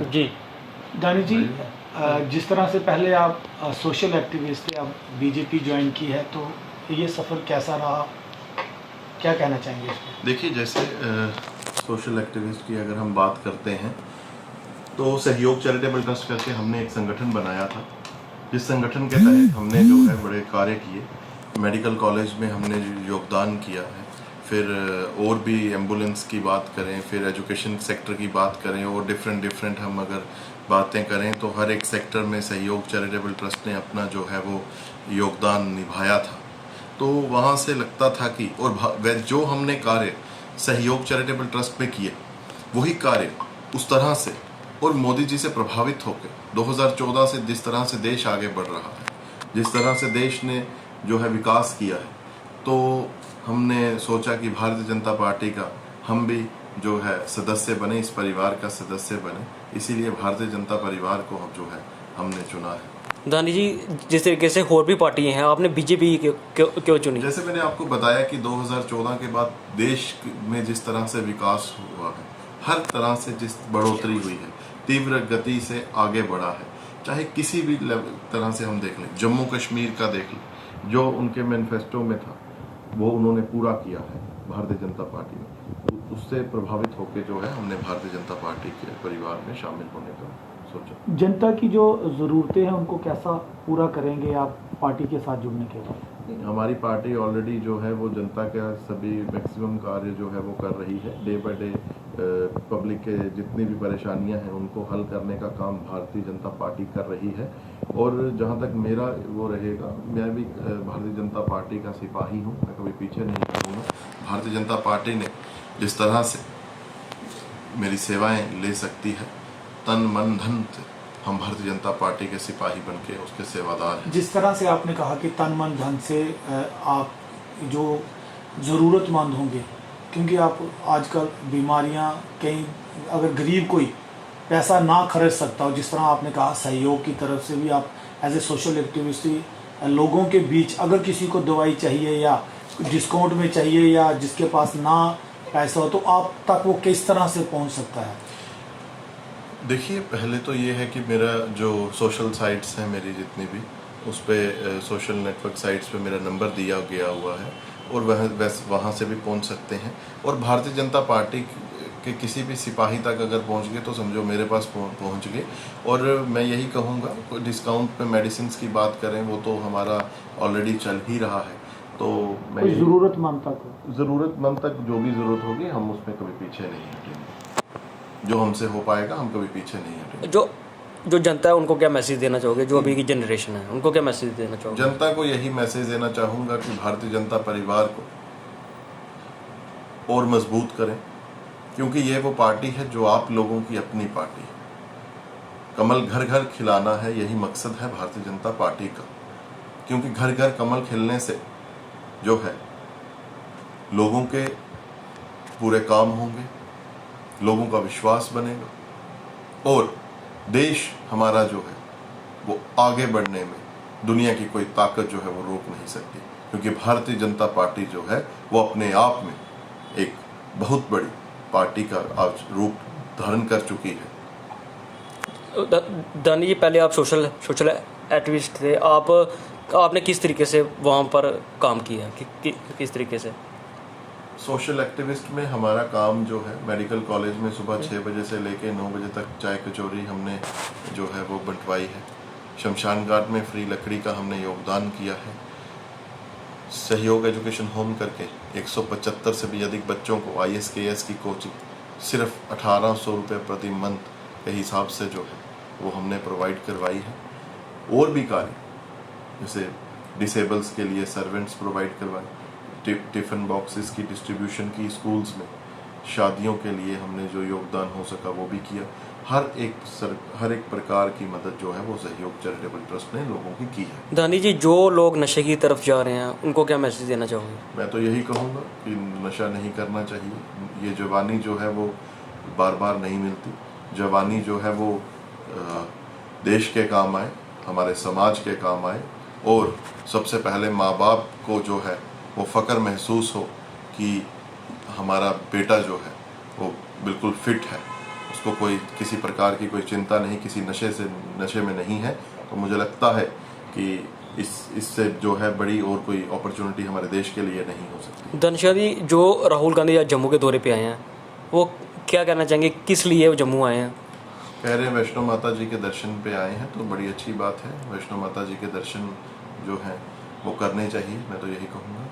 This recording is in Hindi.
जी दानी जी, जिस तरह से पहले आप सोशल एक्टिविस्ट थे, अब बीजेपी ज्वाइन की है, तो ये सफ़र कैसा रहा, क्या कहना चाहेंगे इस पर? देखिए, जैसे सोशल एक्टिविस्ट की अगर हम बात करते हैं तो सहयोग चैरिटेबल ट्रस्ट करके हमने एक संगठन बनाया था, जिस संगठन के तहत हमने जो है बड़े कार्य किए। मेडिकल कॉलेज में हमने योगदान किया है, फिर और भी एम्बुलेंस की बात करें, फिर एजुकेशन सेक्टर की बात करें, और डिफरेंट हम अगर बातें करें तो हर एक सेक्टर में सहयोग चैरिटेबल ट्रस्ट ने अपना जो है वो योगदान निभाया था। तो वहाँ से लगता था कि और जो हमने कार्य सहयोग चैरिटेबल ट्रस्ट में किए वही कार्य उस तरह से और मोदी जी से प्रभावित होकर 2014 से जिस तरह से देश आगे बढ़ रहा है, जिस तरह से देश ने जो है विकास किया है, तो हमने सोचा कि भारतीय जनता पार्टी का हम भी जो है सदस्य बने, इस परिवार का सदस्य बने। इसीलिए भारतीय जनता परिवार को हम जो है हमने चुना है। दानी जी, जिस तरीके से और भी पार्टी हैं, आपने बीजेपी क्यों चुनी? जैसे मैंने आपको बताया कि 2014 के बाद देश में जिस तरह से विकास हुआ है, हर तरह से जिस बढ़ोतरी हुई है, तीव्र गति से आगे बढ़ा है, चाहे किसी भी तरह से हम देख लें, जम्मू कश्मीर का देख लें, जो उनके मैनिफेस्टो में था वो उन्होंने पूरा किया है भारतीय जनता पार्टी ने। उससे प्रभावित होकर जो है हमने भारतीय जनता पार्टी के परिवार में शामिल होने का सोचा। जनता की जो ज़रूरतें हैं उनको कैसा पूरा करेंगे आप पार्टी के साथ जुड़ने के बाद? हमारी पार्टी ऑलरेडी जो है वो जनता का सभी मैक्सिमम कार्य जो है वो कर रही है। डे बाय डे पब्लिक के जितनी भी परेशानियां हैं उनको हल करने का काम भारतीय जनता पार्टी कर रही है। और जहां तक मेरा वो रहेगा, मैं भी भारतीय जनता पार्टी का सिपाही हूं, मैं कभी पीछे नहीं हटूंगा। भारतीय जनता पार्टी ने जिस तरह से मेरी सेवाएं ले सकती है, तन मन धन से हम भारतीय जनता पार्टी के सिपाही बनके उसके सेवादार हैं। जिस तरह से आपने कहा कि तन मन धन से आप जो ज़रूरतमंद होंगे, क्योंकि आप आजकल बीमारियां, कहीं अगर गरीब कोई पैसा ना खर्च सकता हो, जिस तरह आपने कहा सहयोग की तरफ से भी आप एज ए सोशल एक्टिविस्ट लोगों के बीच अगर किसी को दवाई चाहिए या डिस्काउंट में चाहिए या जिसके पास ना पैसा हो, तो आप तक वो किस तरह से पहुंच सकता है? देखिए, पहले तो ये है कि मेरा जो सोशल साइट्स हैं मेरी जितनी भी, उस पर सोशल नेटवर्क साइट्स पे मेरा नंबर दिया गया हुआ है और वहाँ से भी पहुँच सकते हैं। और भारतीय जनता पार्टी के किसी भी सिपाही तक अगर पहुँच गए तो समझो मेरे पास पहुँच गए। और मैं यही कहूँगा, कोई डिस्काउंट पे मेडिसिन की बात करें वो तो हमारा ऑलरेडी चल ही रहा है। तो मैं ज़रूरतमंद तक जो भी ज़रूरत होगी हम उसमें कभी पीछे नहीं हटेंगे। जो हमसे हो पाएगा हम कभी पीछे नहीं हटेंगे। जो जनता है उनको क्या मैसेज देना चाहोगे, जो अभी की जनरेशन है उनको क्या मैसेज देना चाहोगे? जनता को यही मैसेज देना चाहूँगा कि भारतीय जनता परिवार को और मजबूत करें, क्योंकि ये वो पार्टी है जो आप लोगों की अपनी पार्टी है। कमल घर घर खिलाना है, यही मकसद है भारतीय जनता पार्टी का। क्योंकि घर घर कमल खिलने से जो है लोगों के पूरे काम होंगे, लोगों का विश्वास बनेगा और देश हमारा जो है वो आगे बढ़ने में दुनिया की कोई ताकत जो है वो रोक नहीं सकती। क्योंकि भारतीय जनता पार्टी जो है वो अपने आप में एक बहुत बड़ी पार्टी का आज रूप धारण कर चुकी है। दानी जी, पहले आप सोशल एक्टिविस्ट थे, आपने किस तरीके से वहाँ पर काम किया, किस तरीके से? सोशल एक्टिविस्ट में हमारा काम जो है, मेडिकल कॉलेज में सुबह 6 बजे से लेकर 9 बजे तक चाय कचौरी हमने जो है वो बंटवाई है। शमशान घाट में फ्री लकड़ी का हमने योगदान किया है। सहयोग एजुकेशन होम करके 175 से भी अधिक बच्चों को ISKS की कोचिंग सिर्फ 1800 रुपये प्रति मंथ के हिसाब से जो है वो हमने प्रोवाइड करवाई है। और भी कार्य जैसे डिसेबल्स के लिए सर्वेंट्स प्रोवाइड करवाए, टिफ़िन बॉक्सेस की डिस्ट्रीब्यूशन की स्कूल्स में, शादियों के लिए हमने जो योगदान हो सका वो भी किया। हर एक प्रकार की मदद जो है वो सहयोग चैरिटेबल ट्रस्ट ने लोगों की की है। दानी जी, जो लोग नशे की तरफ जा रहे हैं उनको क्या मैसेज देना चाहोगे? मैं तो यही कहूँगा कि नशा नहीं करना चाहिए। ये जवानी जो है वो बार बार नहीं मिलती। जवानी जो है वो देश के काम आए, हमारे समाज के काम आए और सबसे पहले माँ बाप को जो है वो फ़ख्र महसूस हो कि हमारा बेटा जो है वो बिल्कुल फिट है, उसको कोई किसी प्रकार की कोई चिंता नहीं, किसी नशे में नहीं है, तो मुझे लगता है कि इससे जो है बड़ी और कोई अपॉर्चुनिटी हमारे देश के लिए नहीं हो सकती। धनशाह जी, जो राहुल गांधी आज जम्मू के दौरे पे आए हैं, वो क्या कहना चाहेंगे, किस लिए वो जम्मू आए हैं? कह रहे हैं वैष्णो माता जी के दर्शन पे आए हैं, तो बड़ी अच्छी बात है। वैष्णो माता जी के दर्शन जो हैं वो करने चाहिए, मैं तो यही कहूँगा।